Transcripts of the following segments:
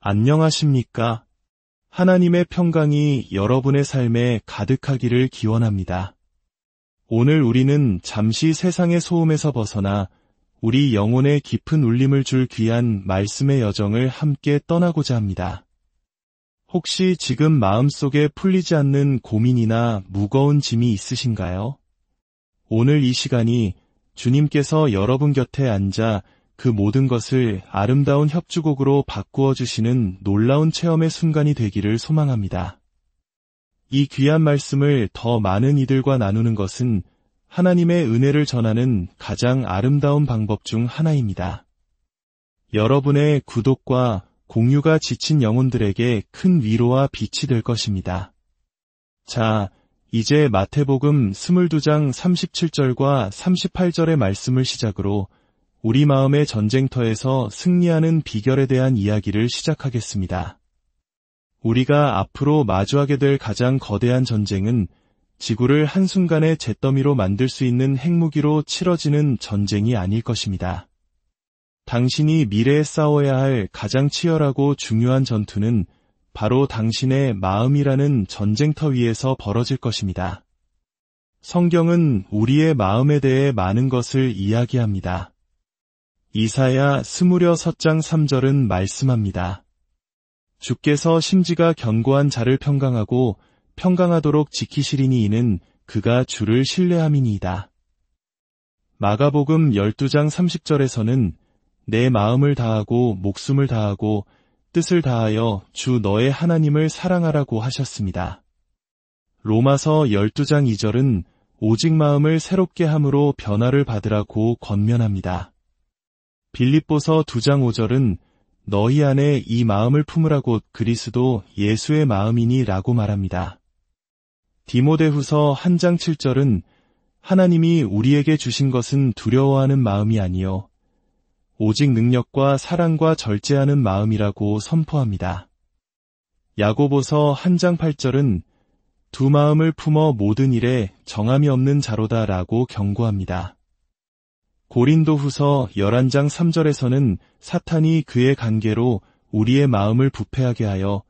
안녕하십니까? 하나님의 평강이 여러분의 삶에 가득하기를 기원합니다. 오늘 우리는 잠시 세상의 소음에서 벗어나 우리 영혼에 깊은 울림을 줄 귀한 말씀의 여정을 함께 떠나고자 합니다. 혹시 지금 마음속에 풀리지 않는 고민이나 무거운 짐이 있으신가요? 오늘 이 시간이 주님께서 여러분 곁에 앉아 그 모든 것을 아름다운 협주곡으로 바꾸어 주시는 놀라운 체험의 순간이 되기를 소망합니다. 이 귀한 말씀을 더 많은 이들과 나누는 것은 하나님의 은혜를 전하는 가장 아름다운 방법 중 하나입니다. 여러분의 구독과 공유가 지친 영혼들에게 큰 위로와 빛이 될 것입니다. 자, 이제 마태복음 22장 37절과 38절의 말씀을 시작으로 우리 마음의 전쟁터에서 승리하는 비결에 대한 이야기를 시작하겠습니다. 우리가 앞으로 마주하게 될 가장 거대한 전쟁은 지구를 한순간에 잿더미로 만들 수 있는 핵무기로 치러지는 전쟁이 아닐 것입니다. 당신이 미래에 싸워야 할 가장 치열하고 중요한 전투는 바로 당신의 마음이라는 전쟁터 위에서 벌어질 것입니다. 성경은 우리의 마음에 대해 많은 것을 이야기합니다. 이사야 26장 3절은 말씀합니다. 주께서 심지가 견고한 자를 평강하고 평강하도록 지키시리니 이는 그가 주를 신뢰함이니이다. 마가복음 12장 30절에서는 내 마음을 다하고 목숨을 다하고 뜻을 다하여 주 너의 하나님을 사랑하라고 하셨습니다. 로마서 12장 2절은 오직 마음을 새롭게 함으로 변화를 받으라고 권면합니다. 빌립보서 2장 5절은 너희 안에 이 마음을 품으라 곧 그리스도 예수의 마음이니 라고 말합니다. 디모데후서 1장 7절은 하나님이 우리에게 주신 것은 두려워하는 마음이 아니요 오직 능력과 사랑과 절제하는 마음이라고 선포합니다. 야고보서 1장 8절은 두 마음을 품어 모든 일에 정함이 없는 자로다 라고 경고합니다. 고린도후서 11장 3절에서는 사탄이 그의 관계로 우리의 마음을 부패하게 하여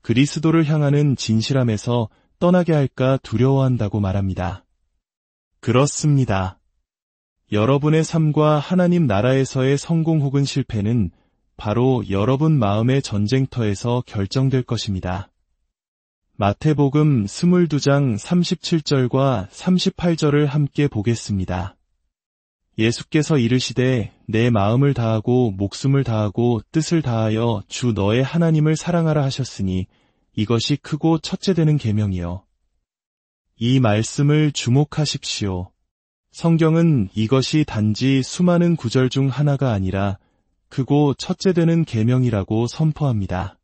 그리스도를 향하는 진실함에서 떠나게 할까 두려워한다고 말합니다. 그렇습니다. 여러분의 삶과 하나님 나라에서의 성공 혹은 실패는 바로 여러분 마음의 전쟁터에서 결정될 것입니다. 마태복음 22장 37절과 38절을 함께 보겠습니다. 예수께서 이르시되 내 마음을 다하고 목숨을 다하고 뜻을 다하여 주 너의 하나님을 사랑하라 하셨으니 이것이 크고 첫째 되는 계명이요. 이 말씀을 주목하십시오. 성경은 이것이 단지 수많은 구절 중 하나가 아니라 크고 첫째 되는 계명이라고 선포합니다.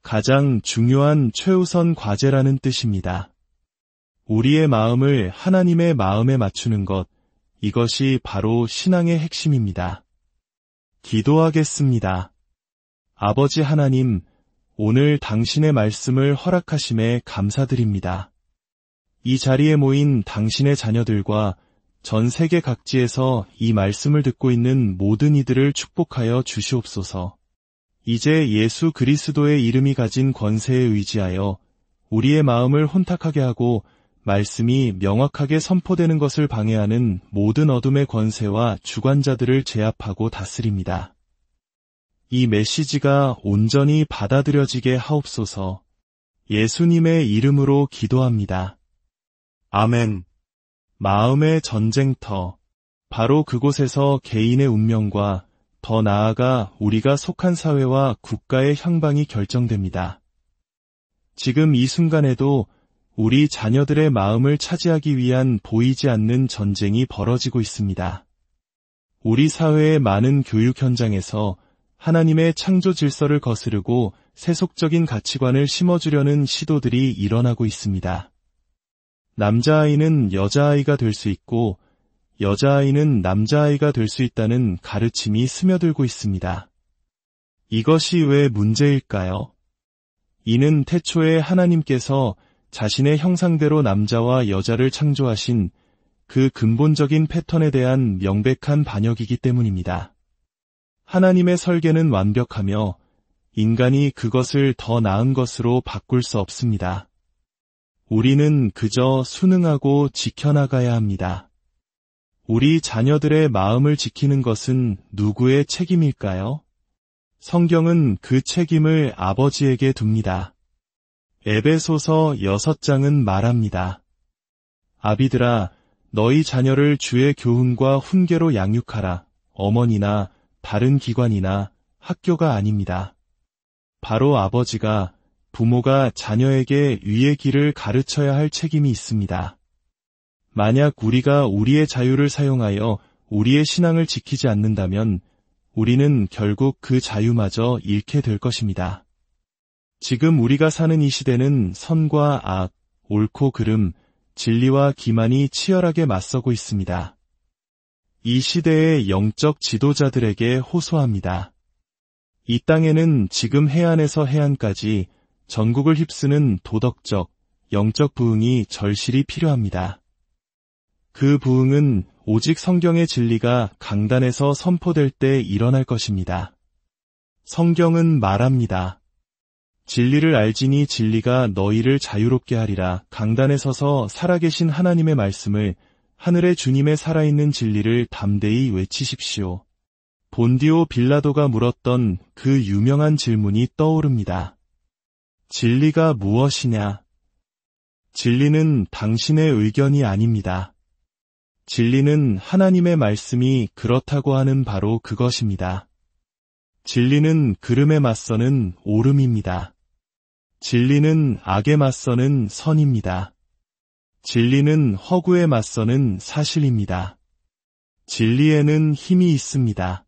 가장 중요한 최우선 과제라는 뜻입니다. 우리의 마음을 하나님의 마음에 맞추는 것, 이것이 바로 신앙의 핵심입니다. 기도하겠습니다. 아버지 하나님, 오늘 당신의 말씀을 허락하심에 감사드립니다. 이 자리에 모인 당신의 자녀들과 전 세계 각지에서 이 말씀을 듣고 있는 모든 이들을 축복하여 주시옵소서. 이제 예수 그리스도의 이름이 가진 권세에 의지하여 우리의 마음을 혼탁하게 하고 말씀이 명확하게 선포되는 것을 방해하는 모든 어둠의 권세와 주관자들을 제압하고 다스립니다. 이 메시지가 온전히 받아들여지게 하옵소서. 예수님의 이름으로 기도합니다. 아멘. 마음의 전쟁터. 바로 그곳에서 개인의 운명과 더 나아가 우리가 속한 사회와 국가의 향방이 결정됩니다. 지금 이 순간에도 우리 자녀들의 마음을 차지하기 위한 보이지 않는 전쟁이 벌어지고 있습니다. 우리 사회의 많은 교육 현장에서 하나님의 창조 질서를 거스르고 세속적인 가치관을 심어주려는 시도들이 일어나고 있습니다. 남자아이는 여자아이가 될 수 있고 여자아이는 남자아이가 될 수 있다는 가르침이 스며들고 있습니다. 이것이 왜 문제일까요? 이는 태초에 하나님께서 자신의 형상대로 남자와 여자를 창조하신 그 근본적인 패턴에 대한 명백한 반역이기 때문입니다. 하나님의 설계는 완벽하며 인간이 그것을 더 나은 것으로 바꿀 수 없습니다. 우리는 그저 순응하고 지켜나가야 합니다. 우리 자녀들의 마음을 지키는 것은 누구의 책임일까요? 성경은 그 책임을 아버지에게 둡니다. 에베소서 6장은 말합니다. 아비들아, 너희 자녀를 주의 교훈과 훈계로 양육하라. 어머니나 다른 기관이나 학교가 아닙니다. 바로 아버지가, 부모가 자녀에게 의의 길을 가르쳐야 할 책임이 있습니다. 만약 우리가 우리의 자유를 사용하여 우리의 신앙을 지키지 않는다면 우리는 결국 그 자유마저 잃게 될 것입니다. 지금 우리가 사는 이 시대는 선과 악, 옳고 그름, 진리와 기만이 치열하게 맞서고 있습니다. 이 시대의 영적 지도자들에게 호소합니다. 이 땅에는 지금 해안에서 해안까지 전국을 휩쓰는 도덕적, 영적 부흥이 절실히 필요합니다. 그 부흥은 오직 성경의 진리가 강단에서 선포될 때 일어날 것입니다. 성경은 말합니다. 진리를 알지니 진리가 너희를 자유롭게 하리라. 강단에 서서 살아계신 하나님의 말씀을, 하늘의 주님의 살아있는 진리를 담대히 외치십시오. 본디오 빌라도가 물었던 그 유명한 질문이 떠오릅니다. 진리가 무엇이냐? 진리는 당신의 의견이 아닙니다. 진리는 하나님의 말씀이 그렇다고 하는 바로 그것입니다. 진리는 그름에 맞서는 옳음입니다. 진리는 악에 맞서는 선입니다. 진리는 허구에 맞서는 사실입니다. 진리에는 힘이 있습니다.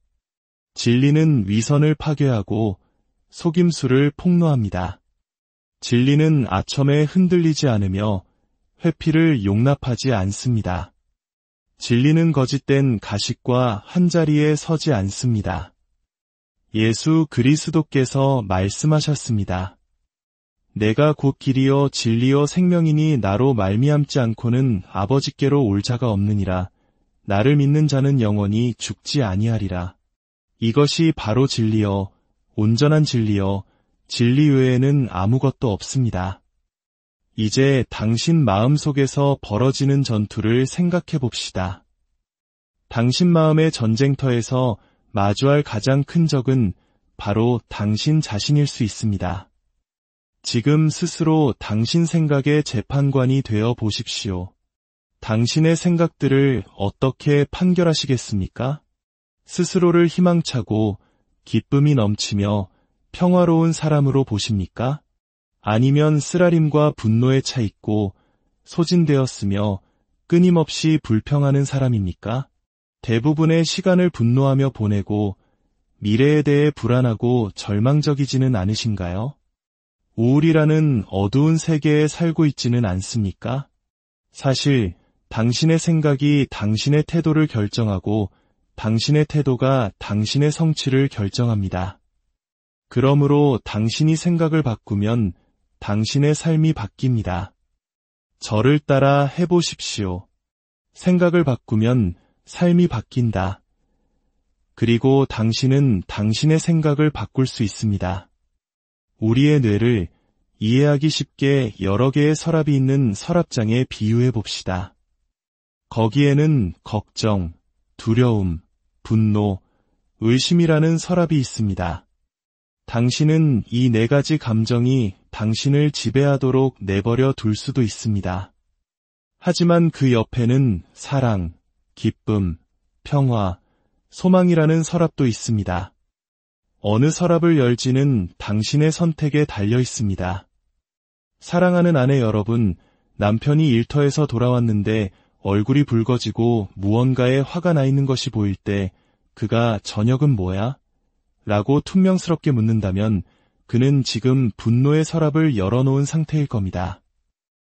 진리는 위선을 파괴하고 속임수를 폭로합니다. 진리는 아첨에 흔들리지 않으며 회피를 용납하지 않습니다. 진리는 거짓된 가식과 한자리에 서지 않습니다. 예수 그리스도께서 말씀하셨습니다. 내가 곧 길이요 진리요 생명이니 나로 말미암지 않고는 아버지께로 올 자가 없느니라. 나를 믿는 자는 영원히 죽지 아니하리라. 이것이 바로 진리요 온전한 진리요 진리 외에는 아무것도 없습니다. 이제 당신 마음속에서 벌어지는 전투를 생각해 봅시다. 당신 마음의 전쟁터에서 마주할 가장 큰 적은 바로 당신 자신일 수 있습니다. 지금 스스로 당신 생각의 재판관이 되어 보십시오. 당신의 생각들을 어떻게 판결하시겠습니까? 스스로를 희망차고 기쁨이 넘치며 평화로운 사람으로 보십니까? 아니면 쓰라림과 분노에 차 있고 소진되었으며 끊임없이 불평하는 사람입니까? 대부분의 시간을 분노하며 보내고 미래에 대해 불안하고 절망적이지는 않으신가요? 우울이라는 어두운 세계에 살고 있지는 않습니까? 사실 당신의 생각이 당신의 태도를 결정하고 당신의 태도가 당신의 성취를 결정합니다. 그러므로 당신이 생각을 바꾸면 당신의 삶이 바뀝니다. 저를 따라 해보십시오. 생각을 바꾸면 삶이 바뀐다. 그리고 당신은 당신의 생각을 바꿀 수 있습니다. 우리의 뇌를 이해하기 쉽게 여러 개의 서랍이 있는 서랍장에 비유해 봅시다. 거기에는 걱정, 두려움, 분노, 의심이라는 서랍이 있습니다. 당신은 이 4가지 감정이 당신을 지배하도록 내버려 둘 수도 있습니다. 하지만 그 옆에는 사랑, 기쁨, 평화, 소망이라는 서랍도 있습니다. 어느 서랍을 열지는 당신의 선택에 달려 있습니다. 사랑하는 아내 여러분, 남편이 일터에서 돌아왔는데 얼굴이 붉어지고 무언가에 화가 나 있는 것이 보일 때 그가 저녁은 뭐야? 라고 퉁명스럽게 묻는다면 그는 지금 분노의 서랍을 열어놓은 상태일 겁니다.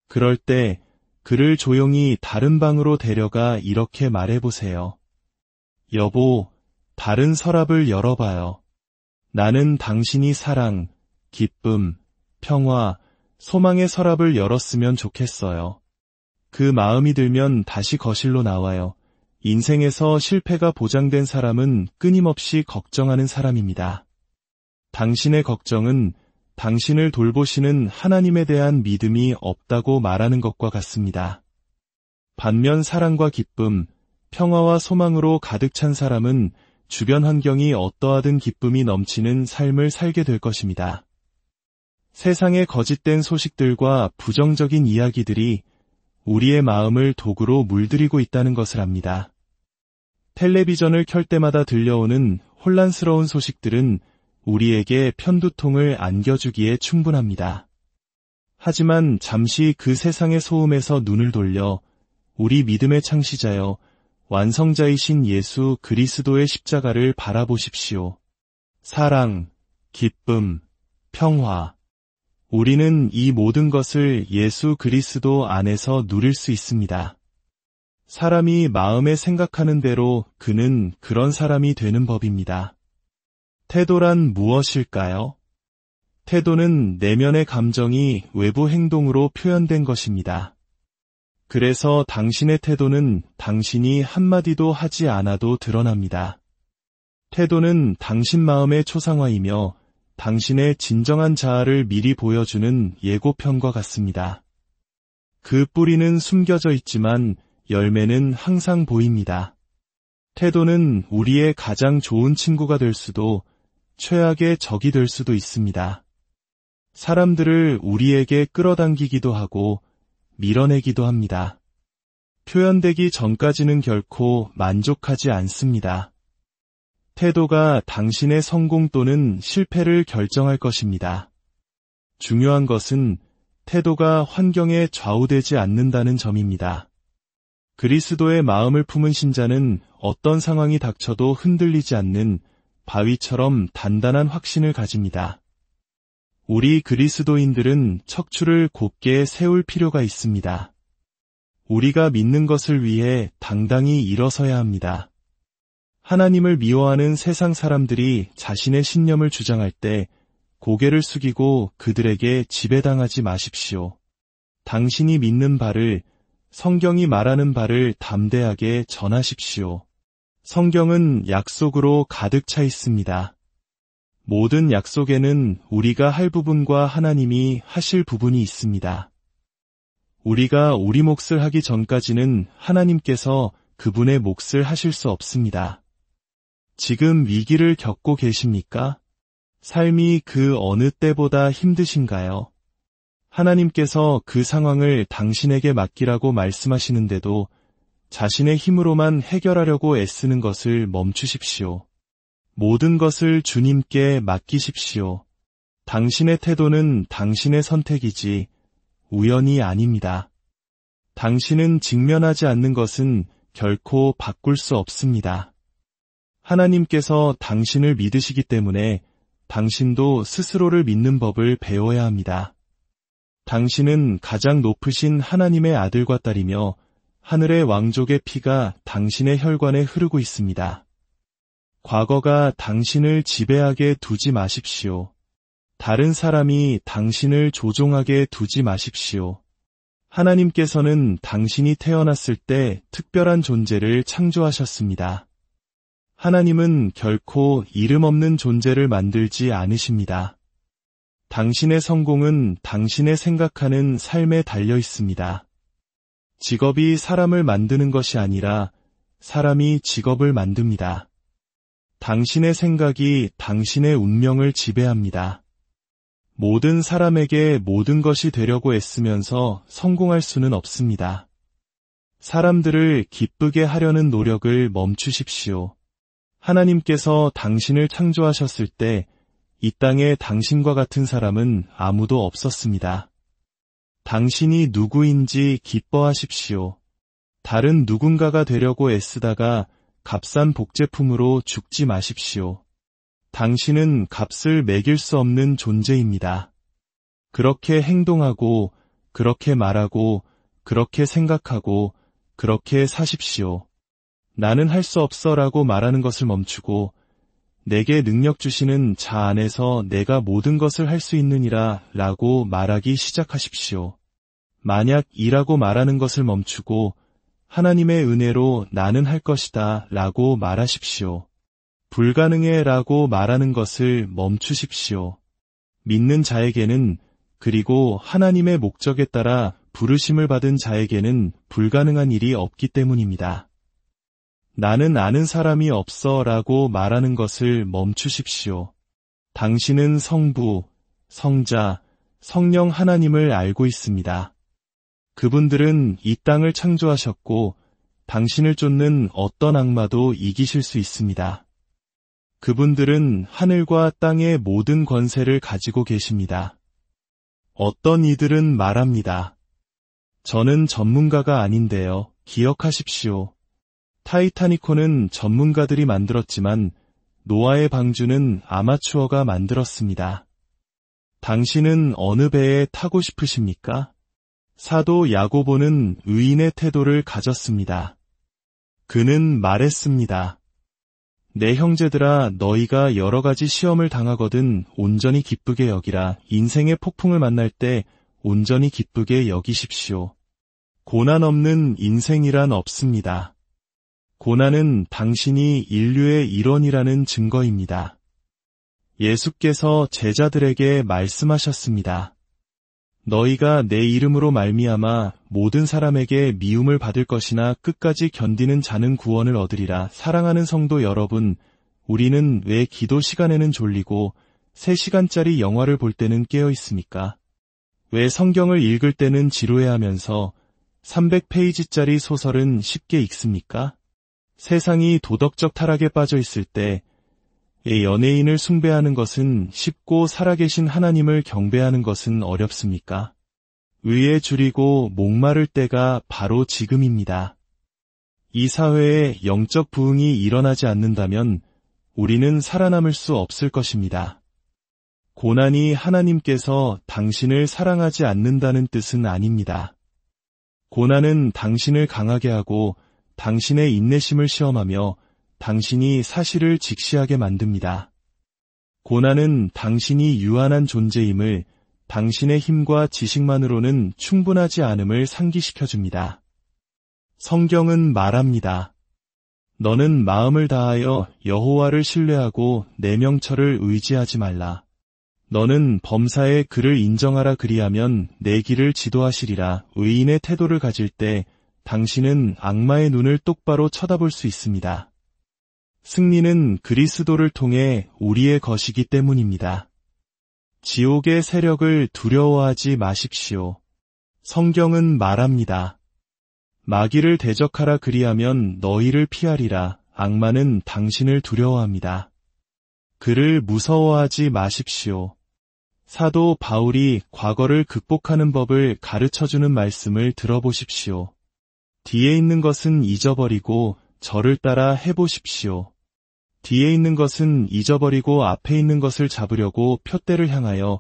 그럴 때 그를 조용히 다른 방으로 데려가 이렇게 말해보세요. 여보, 다른 서랍을 열어봐요. 나는 당신이 사랑, 기쁨, 평화, 소망의 서랍을 열었으면 좋겠어요. 그 마음이 들면 다시 거실로 나와요. 인생에서 실패가 보장된 사람은 끊임없이 걱정하는 사람입니다. 당신의 걱정은 당신을 돌보시는 하나님에 대한 믿음이 없다고 말하는 것과 같습니다. 반면 사랑과 기쁨, 평화와 소망으로 가득 찬 사람은 주변 환경이 어떠하든 기쁨이 넘치는 삶을 살게 될 것입니다. 세상의 거짓된 소식들과 부정적인 이야기들이 우리의 마음을 독으로 물들이고 있다는 것을 압니다. 텔레비전을 켤 때마다 들려오는 혼란스러운 소식들은 우리에게 편두통을 안겨주기에 충분합니다. 하지만 잠시 그 세상의 소음에서 눈을 돌려 우리 믿음의 창시자여 완성자이신 예수 그리스도의 십자가를 바라보십시오. 사랑, 기쁨, 평화. 우리는 이 모든 것을 예수 그리스도 안에서 누릴 수 있습니다. 사람이 마음에 생각하는 대로 그는 그런 사람이 되는 법입니다. 태도란 무엇일까요? 태도는 내면의 감정이 외부 행동으로 표현된 것입니다. 그래서 당신의 태도는 당신이 한마디도 하지 않아도 드러납니다. 태도는 당신 마음의 초상화이며 당신의 진정한 자아를 미리 보여주는 예고편과 같습니다. 그 뿌리는 숨겨져 있지만 열매는 항상 보입니다. 태도는 우리의 가장 좋은 친구가 될 수도 최악의 적이 될 수도 있습니다. 사람들을 우리에게 끌어당기기도 하고 밀어내기도 합니다. 표현되기 전까지는 결코 만족하지 않습니다. 태도가 당신의 성공 또는 실패를 결정할 것입니다. 중요한 것은 태도가 환경에 좌우되지 않는다는 점입니다. 그리스도의 마음을 품은 신자는 어떤 상황이 닥쳐도 흔들리지 않는 바위처럼 단단한 확신을 가집니다. 우리 그리스도인들은 척추를 곧게 세울 필요가 있습니다. 우리가 믿는 것을 위해 당당히 일어서야 합니다. 하나님을 미워하는 세상 사람들이 자신의 신념을 주장할 때 고개를 숙이고 그들에게 지배당하지 마십시오. 당신이 믿는 바를, 성경이 말하는 바를 담대하게 전하십시오. 성경은 약속으로 가득 차 있습니다. 모든 약속에는 우리가 할 부분과 하나님이 하실 부분이 있습니다. 우리가 우리 몫을 하기 전까지는 하나님께서 그분의 몫을 하실 수 없습니다. 지금 위기를 겪고 계십니까? 삶이 그 어느 때보다 힘드신가요? 하나님께서 그 상황을 당신에게 맡기라고 말씀하시는데도 자신의 힘으로만 해결하려고 애쓰는 것을 멈추십시오. 모든 것을 주님께 맡기십시오. 당신의 태도는 당신의 선택이지 우연이 아닙니다. 당신은 직면하지 않는 것은 결코 바꿀 수 없습니다. 하나님께서 당신을 믿으시기 때문에 당신도 스스로를 믿는 법을 배워야 합니다. 당신은 가장 높으신 하나님의 아들과 딸이며 하늘의 왕족의 피가 당신의 혈관에 흐르고 있습니다. 과거가 당신을 지배하게 두지 마십시오. 다른 사람이 당신을 조종하게 두지 마십시오. 하나님께서는 당신이 태어났을 때 특별한 존재를 창조하셨습니다. 하나님은 결코 이름 없는 존재를 만들지 않으십니다. 당신의 성공은 당신의 생각하는 삶에 달려 있습니다. 직업이 사람을 만드는 것이 아니라 사람이 직업을 만듭니다. 당신의 생각이 당신의 운명을 지배합니다. 모든 사람에게 모든 것이 되려고 애쓰면서 성공할 수는 없습니다. 사람들을 기쁘게 하려는 노력을 멈추십시오. 하나님께서 당신을 창조하셨을 때 이 땅에 당신과 같은 사람은 아무도 없었습니다. 당신이 누구인지 기뻐하십시오. 다른 누군가가 되려고 애쓰다가 값싼 복제품으로 죽지 마십시오. 당신은 값을 매길 수 없는 존재입니다. 그렇게 행동하고, 그렇게 말하고, 그렇게 생각하고, 그렇게 사십시오. 나는 할 수 없어 라고 말하는 것을 멈추고 내게 능력 주시는 자 안에서 내가 모든 것을 할 수 있느니라 라고 말하기 시작하십시오. 만약 이라고 말하는 것을 멈추고 하나님의 은혜로 나는 할 것이다 라고 말하십시오. 불가능해 라고 말하는 것을 멈추십시오. 믿는 자에게는, 그리고 하나님의 목적에 따라 부르심을 받은 자에게는 불가능한 일이 없기 때문입니다. 나는 아는 사람이 없어 라고 말하는 것을 멈추십시오. 당신은 성부, 성자, 성령 하나님을 알고 있습니다. 그분들은 이 땅을 창조하셨고 당신을 쫓는 어떤 악마도 이기실 수 있습니다. 그분들은 하늘과 땅의 모든 권세를 가지고 계십니다. 어떤 이들은 말합니다. 저는 전문가가 아닌데요. 기억하십시오. 타이타니코는 전문가들이 만들었지만 노아의 방주는 아마추어가 만들었습니다. 당신은 어느 배에 타고 싶으십니까? 사도 야고보는 의인의 태도를 가졌습니다. 그는 말했습니다. 내 형제들아, 너희가 여러 가지 시험을 당하거든 온전히 기쁘게 여기라. 인생의 폭풍을 만날 때 온전히 기쁘게 여기십시오. 고난 없는 인생이란 없습니다. 고난은 당신이 인류의 일원이라는 증거입니다. 예수께서 제자들에게 말씀하셨습니다. 너희가 내 이름으로 말미암아 모든 사람에게 미움을 받을 것이나 끝까지 견디는 자는 구원을 얻으리라. 사랑하는 성도 여러분, 우리는 왜 기도 시간에는 졸리고 3시간짜리 영화를 볼 때는 깨어 있습니까? 왜 성경을 읽을 때는 지루해하면서 300페이지짜리 소설은 쉽게 읽습니까? 세상이 도덕적 타락에 빠져 있을 때 연예인을 숭배하는 것은 쉽고 살아계신 하나님을 경배하는 것은 어렵습니까? 의에 줄이고 목마를 때가 바로 지금입니다. 이 사회에 영적 부흥이 일어나지 않는다면 우리는 살아남을 수 없을 것입니다. 고난이 하나님께서 당신을 사랑하지 않는다는 뜻은 아닙니다. 고난은 당신을 강하게 하고 당신의 인내심을 시험하며 당신이 사실을 직시하게 만듭니다. 고난은 당신이 유한한 존재임을, 당신의 힘과 지식만으로는 충분하지 않음을 상기시켜줍니다. 성경은 말합니다. 너는 마음을 다하여 여호와를 신뢰하고 내 명철을 의지하지 말라. 너는 범사에 그를 인정하라. 그리하면 내 길을 지도하시리라. 의인의 태도를 가질 때 당신은 악마의 눈을 똑바로 쳐다볼 수 있습니다. 승리는 그리스도를 통해 우리의 것이기 때문입니다. 지옥의 세력을 두려워하지 마십시오. 성경은 말합니다. 마귀를 대적하라. 그리하면 너희를 피하리라. 악마는 당신을 두려워합니다. 그를 무서워하지 마십시오. 사도 바울이 과거를 극복하는 법을 가르쳐주는 말씀을 들어보십시오. 뒤에 있는 것은 잊어버리고 저를 따라 해보십시오. 뒤에 있는 것은 잊어버리고 앞에 있는 것을 잡으려고 표대를 향하여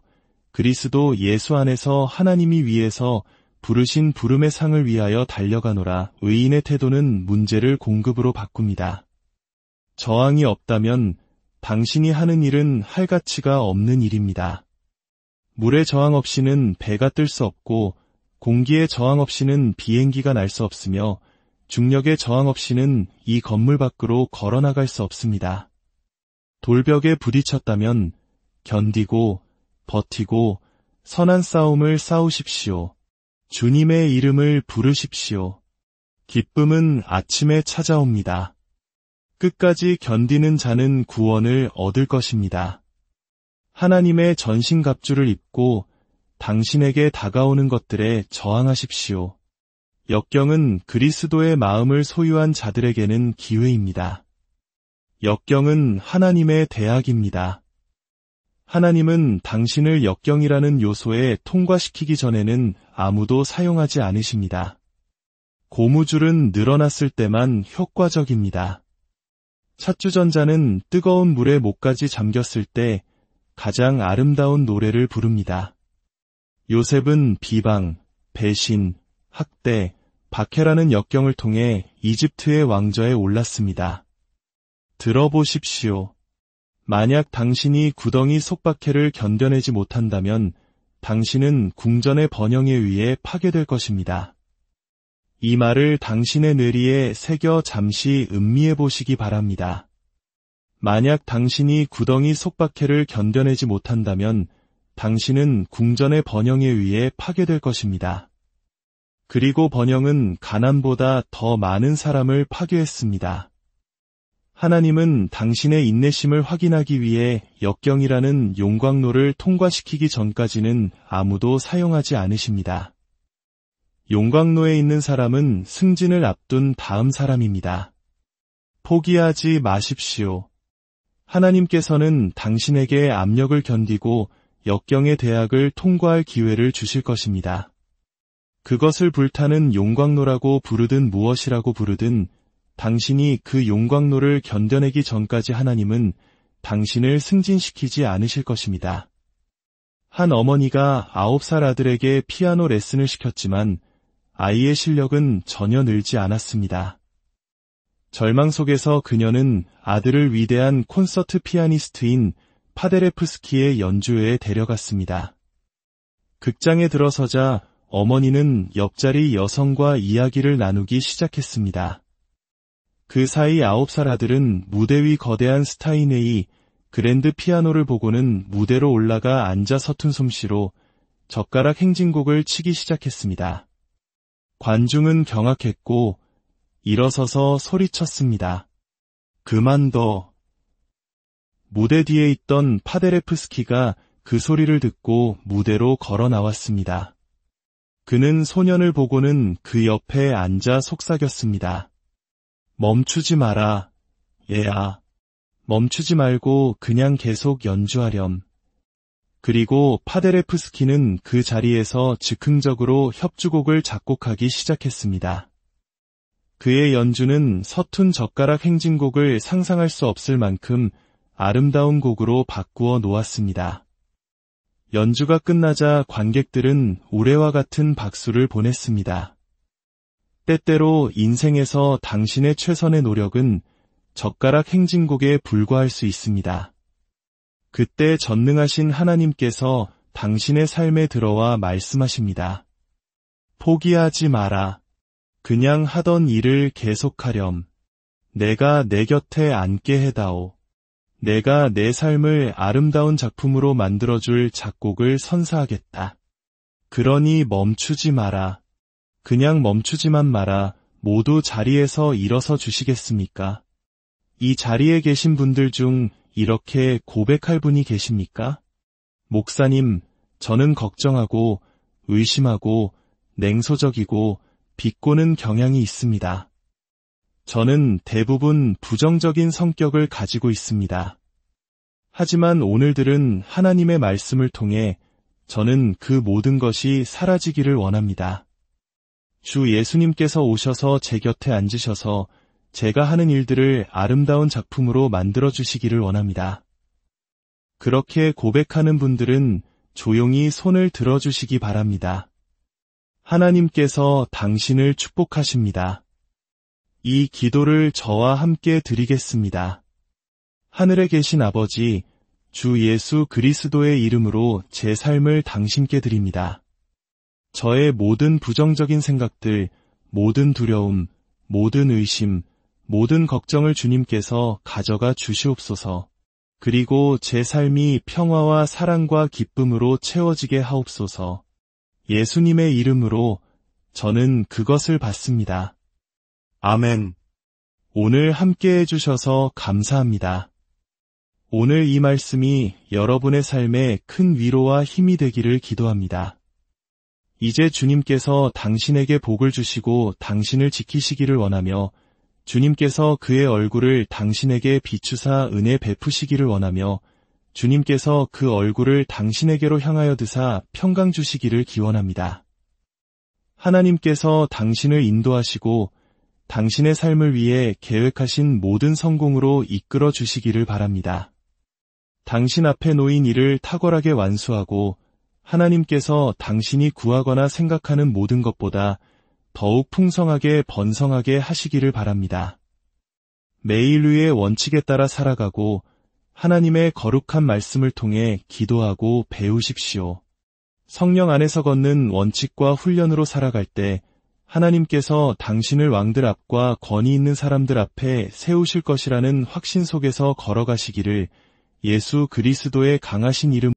그리스도 예수 안에서 하나님이 위에서 부르신 부름의 상을 위하여 달려가노라. 의인의 태도는 문제를 공급으로 바꿉니다. 저항이 없다면 당신이 하는 일은 할 가치가 없는 일입니다. 물의 저항 없이는 배가 뜰 수 없고 공기의 저항 없이는 비행기가 날 수 없으며 중력의 저항 없이는 이 건물 밖으로 걸어나갈 수 없습니다. 돌벽에 부딪혔다면 견디고 버티고 선한 싸움을 싸우십시오. 주님의 이름을 부르십시오. 기쁨은 아침에 찾아옵니다. 끝까지 견디는 자는 구원을 얻을 것입니다. 하나님의 전신갑주를 입고 당신에게 다가오는 것들에 저항하십시오. 역경은 그리스도의 마음을 소유한 자들에게는 기회입니다. 역경은 하나님의 대학입니다. 하나님은 당신을 역경이라는 요소에 통과시키기 전에는 아무도 사용하지 않으십니다. 고무줄은 늘어났을 때만 효과적입니다. 찻주전자는 뜨거운 물에 목까지 잠겼을 때 가장 아름다운 노래를 부릅니다. 요셉은 비방, 배신, 학대, 박해라는 역경을 통해 이집트의 왕좌에 올랐습니다. 들어보십시오. 만약 당신이 구덩이 속박해를 견뎌내지 못한다면 당신은 궁전의 번영에 의해 파괴될 것입니다. 이 말을 당신의 뇌리에 새겨 잠시 음미해 보시기 바랍니다. 만약 당신이 구덩이 속박해를 견뎌내지 못한다면 당신은 궁전의 번영에 의해 파괴될 것입니다. 그리고 번영은 가난보다 더 많은 사람을 파괴했습니다. 하나님은 당신의 인내심을 확인하기 위해 역경이라는 용광로를 통과시키기 전까지는 아무도 사용하지 않으십니다. 용광로에 있는 사람은 승진을 앞둔 다음 사람입니다. 포기하지 마십시오. 하나님께서는 당신에게 압력을 견디고 역경의 대학을 통과할 기회를 주실 것입니다. 그것을 불타는 용광로라고 부르든 무엇이라고 부르든 당신이 그 용광로를 견뎌내기 전까지 하나님은 당신을 승진시키지 않으실 것입니다. 한 어머니가 9살 아들에게 피아노 레슨을 시켰지만 아이의 실력은 전혀 늘지 않았습니다. 절망 속에서 그녀는 아들을 위대한 콘서트 피아니스트인 파데레프스키의 연주회에 데려갔습니다. 극장에 들어서자 어머니는 옆자리 여성과 이야기를 나누기 시작했습니다. 그 사이 9살 아들은 무대 위 거대한 스타이네이 그랜드 피아노를 보고는 무대로 올라가 앉아 서툰 솜씨로 젓가락 행진곡을 치기 시작했습니다. 관중은 경악했고 일어서서 소리쳤습니다. 그만둬. 무대 뒤에 있던 파데레프스키가 그 소리를 듣고 무대로 걸어 나왔습니다. 그는 소년을 보고는 그 옆에 앉아 속삭였습니다. 멈추지 마라, 얘야. 멈추지 말고 그냥 계속 연주하렴. 그리고 파데레프스키는 그 자리에서 즉흥적으로 협주곡을 작곡하기 시작했습니다. 그의 연주는 서툰 젓가락 행진곡을 상상할 수 없을 만큼 아름다운 곡으로 바꾸어 놓았습니다. 연주가 끝나자 관객들은 우레와 같은 박수를 보냈습니다. 때때로 인생에서 당신의 최선의 노력은 젓가락 행진곡에 불과할 수 있습니다. 그때 전능하신 하나님께서 당신의 삶에 들어와 말씀하십니다. 포기하지 마라. 그냥 하던 일을 계속하렴. 내가 내 곁에 앉게 해다오. 내가 내 삶을 아름다운 작품으로 만들어줄 작곡을 선사하겠다. 그러니 멈추지 마라. 그냥 멈추지만 마라. 모두 자리에서 일어서 주시겠습니까? 이 자리에 계신 분들 중 이렇게 고백할 분이 계십니까? 목사님, 저는 걱정하고 의심하고 냉소적이고 비꼬는 경향이 있습니다. 저는 대부분 부정적인 성격을 가지고 있습니다. 하지만 오늘들은 하나님의 말씀을 통해 저는 그 모든 것이 사라지기를 원합니다. 주 예수님께서 오셔서 제 곁에 앉으셔서 제가 하는 일들을 아름다운 작품으로 만들어주시기를 원합니다. 그렇게 고백하는 분들은 조용히 손을 들어주시기 바랍니다. 하나님께서 당신을 축복하십니다. 이 기도를 저와 함께 드리겠습니다. 하늘에 계신 아버지, 주 예수 그리스도의 이름으로 제 삶을 당신께 드립니다. 저의 모든 부정적인 생각들, 모든 두려움, 모든 의심, 모든 걱정을 주님께서 가져가 주시옵소서. 그리고 제 삶이 평화와 사랑과 기쁨으로 채워지게 하옵소서. 예수님의 이름으로 저는 그것을 받습니다. 아멘. 오늘 함께 해주셔서 감사합니다. 오늘 이 말씀이 여러분의 삶에 큰 위로와 힘이 되기를 기도합니다. 이제 주님께서 당신에게 복을 주시고 당신을 지키시기를 원하며 주님께서 그의 얼굴을 당신에게 비추사 은혜 베푸시기를 원하며 주님께서 그 얼굴을 당신에게로 향하여 드사 평강 주시기를 기원합니다. 하나님께서 당신을 인도하시고 당신의 삶을 위해 계획하신 모든 성공으로 이끌어 주시기를 바랍니다. 당신 앞에 놓인 일을 탁월하게 완수하고 하나님께서 당신이 구하거나 생각하는 모든 것보다 더욱 풍성하게 번성하게 하시기를 바랍니다. 매일 위의 원칙에 따라 살아가고 하나님의 거룩한 말씀을 통해 기도하고 배우십시오. 성령 안에서 걷는 원칙과 훈련으로 살아갈 때 하나님께서 당신을 왕들 앞과 권위 있는 사람들 앞에 세우실 것이라는 확신 속에서 걸어가시기를 예수 그리스도의 강하신 이름